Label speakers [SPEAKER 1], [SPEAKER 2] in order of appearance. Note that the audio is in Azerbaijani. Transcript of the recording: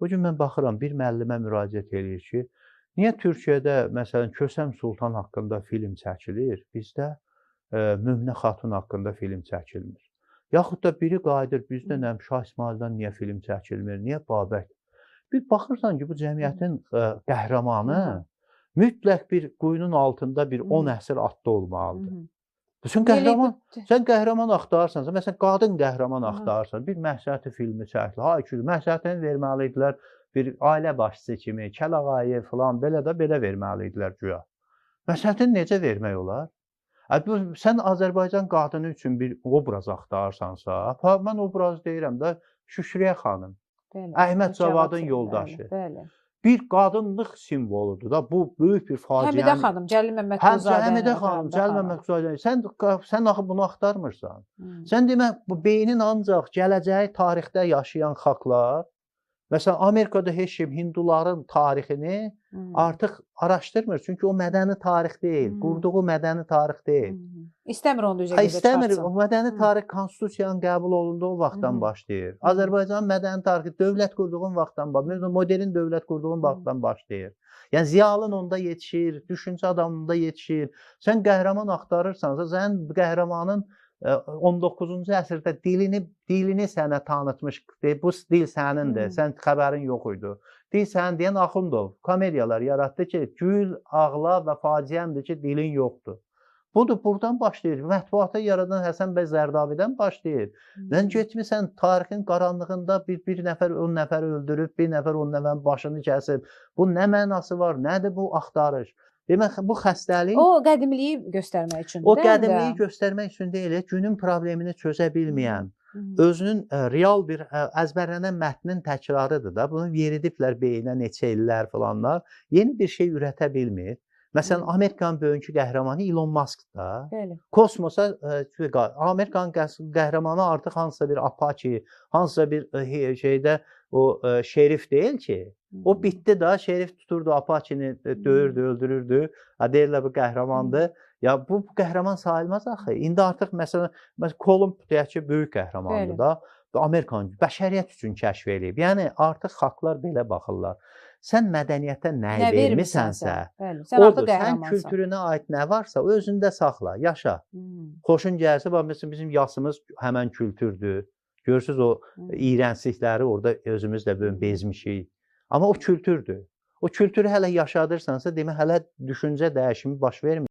[SPEAKER 1] Bu gün mən baxıram, bir müəllimə müraciət eləyir ki, niyə Türkiyədə məsələn Kösəm Sultan haqqında film çəkilir, bizdə Möminə xatun haqqında film çəkilmir. Yaxud da biri qayıdır, bizdə nə Şah İsmayıldan niyə film çəkilmir, niyə Babək? Bir baxırsan ki, bu cəmiyyətin qəhrəmanı mütləq bir quyunun altında bir 10 əsr atlı olmalıdır. Sən qəhrəman axtarırsansa, məsələn, qadın qəhrəman axtarırsan, bir Məhsəti filmi çəkilir. Haykül, Məhsətini verməliydilər bir ailə başçısı kimi, Kəlağayı filan, belə verməliydilər güya. Məhsətini necə vermək olar? Sən Azərbaycan qadını üçün bir obraz axtarırsansa, mən obraz deyirəm də Şükriyə xanım, Əhməd Cavadın yoldaşı. Bir qadınlıq simvoludur da, bu böyük bir faciə.
[SPEAKER 2] Həmidə xanım, Cəlil Məmmədquluzadə.
[SPEAKER 1] Həmidə xanım, Cəlil Məmmədquluzadə. Sən axı bunu axtarmırsan. Sən demək, bu beynin ancaq gələcəyi tarixdə yaşayan xalqlar, məsələn, Amerikada heç kim hinduların tarixini artıq araşdırmır. Çünki o mədəni tarix deyil, qurduğu mədəni tarix deyil.
[SPEAKER 2] İstəmir onu üzə gözə çıxartsın.
[SPEAKER 1] İstəmir, o mədəni tarix konstitusiyanın qəbul olunduğu vaxtdan başlayır. Azərbaycanın mədəni tarixi dövlət qurduğun vaxtdan başlayır, modern dövlət qurduğun vaxtdan başlayır. Yəni ziyalın onda yetişir, düşüncə adamında yetişir. Sən qəhrəman axtarırsansa, sən qəhrəmanın 19-cu əsrdə dilini sənə tanıtmış, bu dil sənindir, sən xəbərin yox idi. Dil sənin deyən Axundov komediyalar yaratdı ki, gül, ağla və faciəmdir ki, dilin yoxdur. Budur, buradan başlayır. Mətbuata yaradan Həsən bəy Zərdabidən başlayır. Sən getmirsən tarixin qaranlığında bir nəfər 10 nəfər öldürüb, bir nəfər 10 nəfərin başını kəsib. Bu nə mənası var? Nədir bu axtarış? Demək, bu xəstəlik...
[SPEAKER 2] O qədimliyi göstərmək üçündür.
[SPEAKER 1] O qədimliyi göstərmək üçün deyil, günün problemini çözə bilməyən, özünün real bir əzbərlənən mətnin təkrarıdır da. Bunu yeridiblər beyinə neçə illər falanlar. Yeni bir şey ürətə bilmir. Məsələn, Amerikanın böyünkü qəhrəmanı Elon Musk da. Kosmosa, Amerikanın qəhrəmanı artıq hansısa bir Apache, hansısa bir şeydə o şerif deyil ki. O bitdi da, şerif tuturdu, Apache'ni döyürdü, öldürürdü. Deyirlər bu qəhrəmandır. Ya bu qəhrəman sayılmaz axı. İndi artıq məsələn, Kolumb deyək ki, böyük qəhrəmandır da. Amerikanın bəşəriyyət üçün kəşf edib. Yəni artıq xalqlar belə baxırlar. Sən mədəniyyətə nəyi vermisənsə, odur, sən kültürünə aid nə varsa, o özündə saxla, yaşa. Xoşun gəlsə, məsələn, bizim yasımız həmən kültürdür. Görürsünüz, o iyrənslikləri orada özümüzlə bezmişik. Amma o kültürdür. O kültürü hələ yaşadırsansa, demək, hələ düşüncə dəyişimi baş vermir.